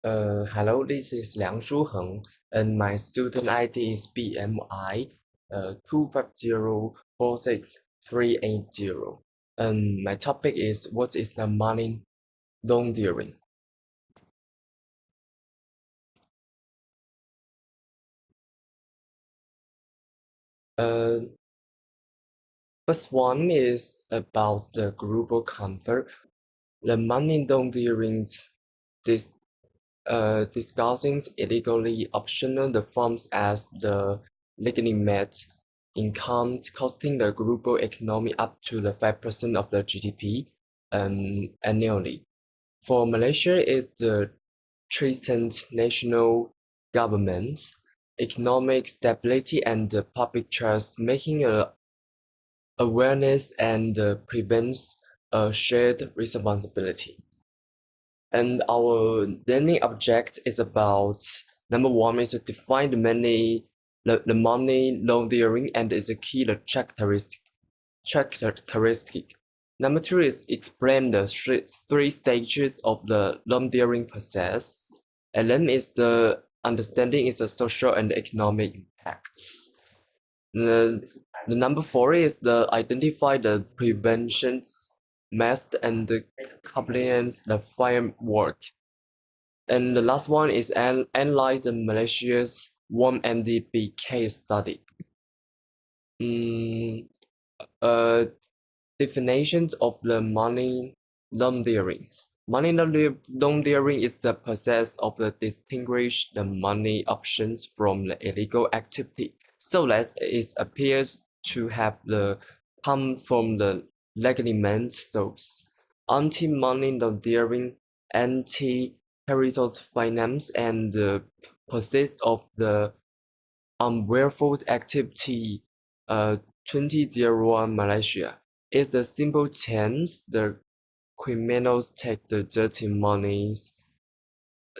Hello, this is Liang Shuheng, and my student ID is BMI 25046-380. And my topic is what is the money laundering? Uh, First one is about the global concept. The money laundering dis discussing illegally optional the forms as the legitimate income costing the global economy up to the 5% of the GDP annually. For Malaysia, it threatens national government, economic stability and the public trust, making a awareness and prevents a shared responsibility. And our learning object is about number one is to define the money laundering and its a key the characteristic. Number two is explain the three stages of the laundering process. And then is the understanding is the social and economic impacts. The number four is the identify the preventions, method and the compliance the framework. And the last one is analyze the Malaysia's 1MDB case study. Mm, uh, Definitions of the money laundering. Money laundering is the process of the distinguish the money options from the illegal activity, so that it appears to have the come from the legitimate source. Anti-money laundering, anti-terrorism finance, and the process of the unlawful activity. 2001 Malaysia is the simple terms the criminals take the dirty monies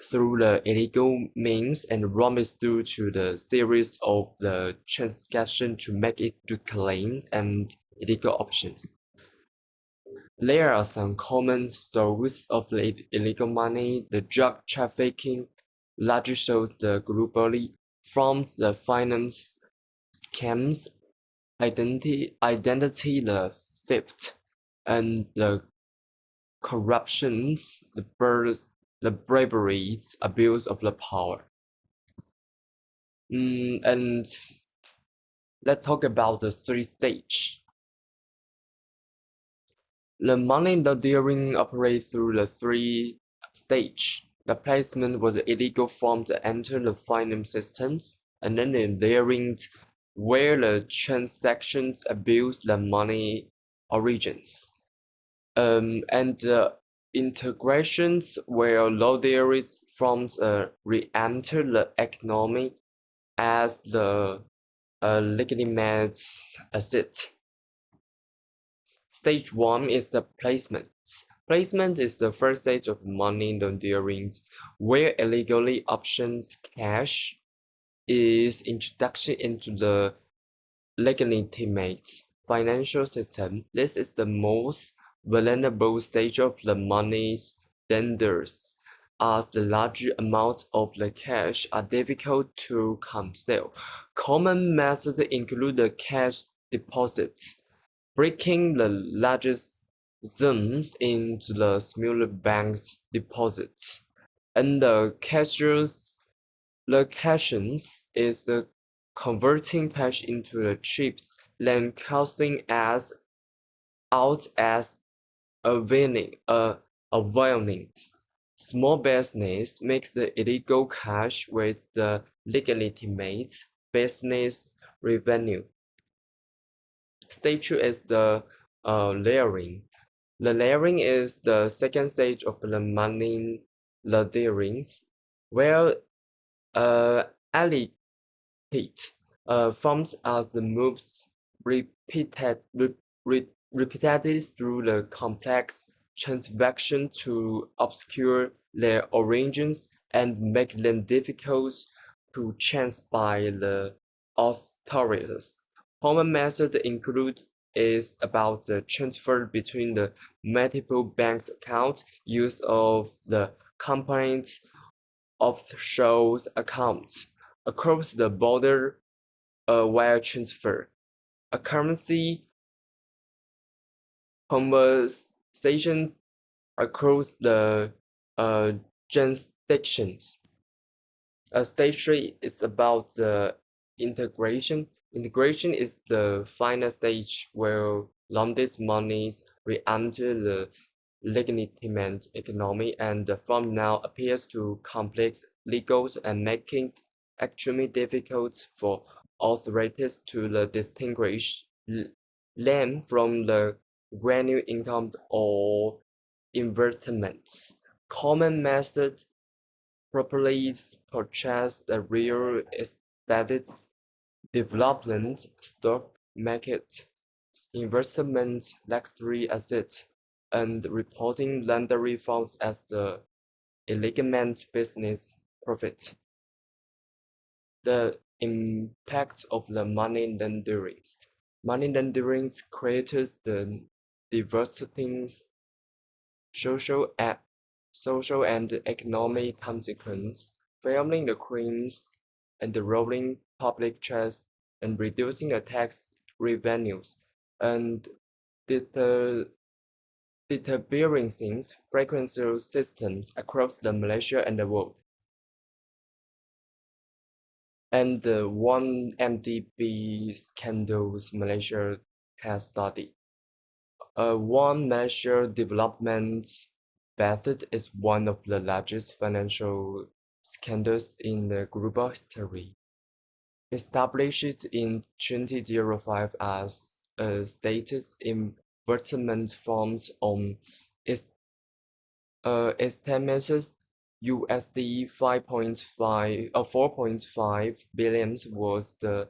through the illegal means and run it through to the series of the transaction to make it to claim and illegal options. There are some common sources of the illegal money, the drug trafficking, largely shows the globally from the finance scams, identity the theft, and the corruptions, the birth, the briberies, abuse of the power. And let's talk about the three stage. The money laundering operates through the three stage. The placement was the illegal form to enter the finance systems, and then the layering where the transactions abuse the money origins. And the integrations where laundering forms re-enter the economy as the legitimate asset. Stage one is the placement. Placement is the first stage of money laundering, where illegally options cash is introduction into the legitimate financial system. This is the most vulnerable stage of the money's lenders, as the large amounts of the cash are difficult to conceal. Common methods include the cash deposits, breaking the largest sums into the smaller banks deposits, and the cashins is the converting cash into the chips, then casting as out as a violence. Small business makes the illegal cash with the legitimate business revenue. Stage two is the layering. The layering is the second stage of the money laundering, where allocate forms are the moves repeated through the complex transaction to obscure their origins and make them difficult to trace by the authorities. Common methods include is about the transfer between the multiple banks accounts, use of the components offshore accounts across the border wire transfer, a currency conversation across the jurisdictions. Stage 3 is about the integration. Integration is the final stage where lenders' monies re-enter the legitimate economy, and the form now appears too complex legal and making it extremely difficult for authorities to distinguish land from the granular income or investments. Common method properly purchase the real estate development, stock market, investment, luxury assets, and reporting lender funds as the illegitimate business profit. The impact of the money laundering. Money laundering creates the devastating social and economic consequences, fueling the crimes and eroding public trust and reducing the tax revenues and deteriorating financial systems across the Malaysia and the world. And the one MDB scandals Malaysia has studied. One measure development method is one of the largest financial scandals in the global history. Established in 2005 as a status investment firms on estimates USD 4.5 billion was the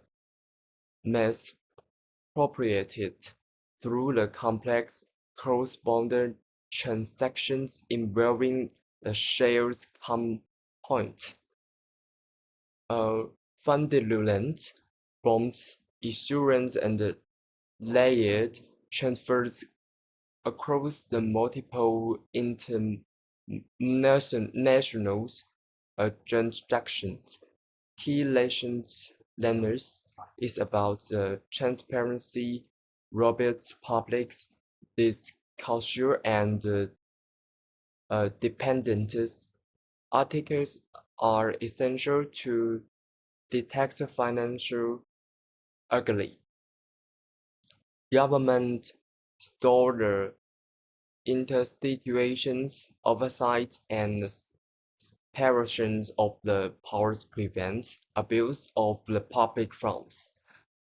misappropriated through the complex cross-border transactions involving the shares component, fraudulent bonds issuance and layered transfers across the multiple international transactions. Key lessons learners is about the transparency, robust public disclosure, and dependent articles are essential to detect financial ugly. Government store the institutions, oversight, and separations of the powers prevent abuse of the public funds.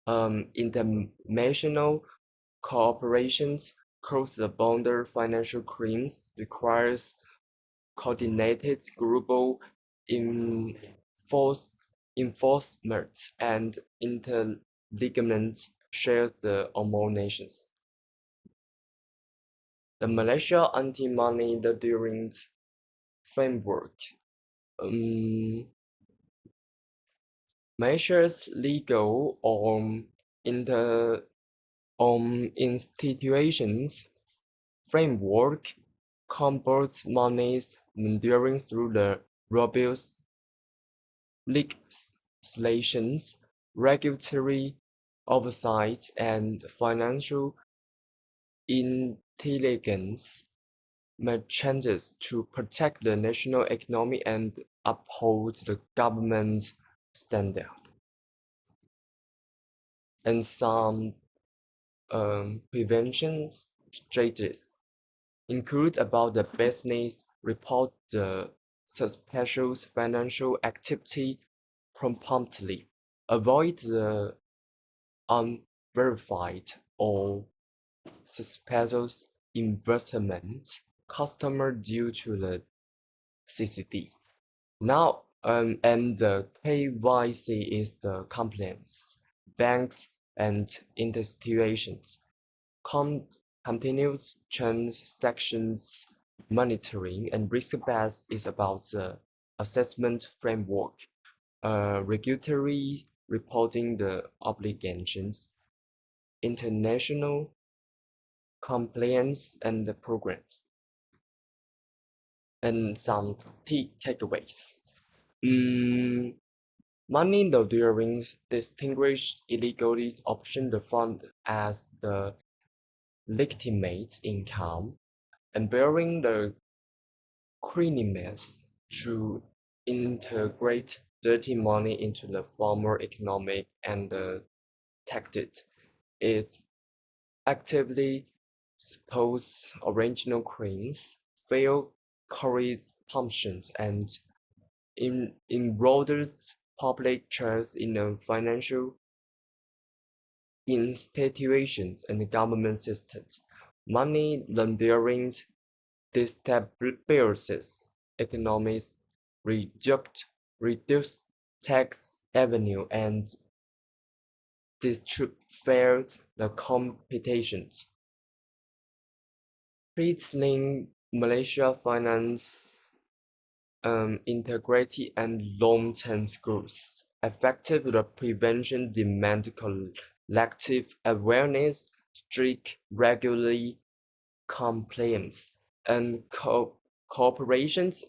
International cooperations cross-the-border financial crimes requires coordinated global enforcement and intelligence shared among nations. The Malaysia Anti-Money Laundering Framework. Malaysia's legal institutions framework combats money laundering through the robust legislations, regulatory oversight, and financial intelligence measures to protect the national economy and uphold the government's standard. And some prevention strategies include about the business report the suspicious financial activity promptly, avoid the unverified or suspicious investment customer due to the CCD. Now, and the KYC is the compliance, banks and institutions, continuous transactions monitoring, and risk-based is about the assessment framework, regulatory reporting the obligations, international compliance and the programs. And some key takeaways. Mm, money laundering distinguishes illegal option the fund as the legitimate income and bearing the criminals to integrate dirty money into the formal economic and tactic. It actively suppose original crimes, fail corruptions, and erodes public trust in the financial institutions and government systems. Money laundering destabilizes economies, reduce tax revenue, and disrupt fair the competitions. Threatening Malaysia finance integrity and long-term growth. Effective prevention demand collective awareness, strict regulatory compliance, and cooperations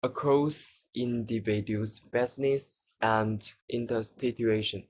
across individuals, business, and institutions.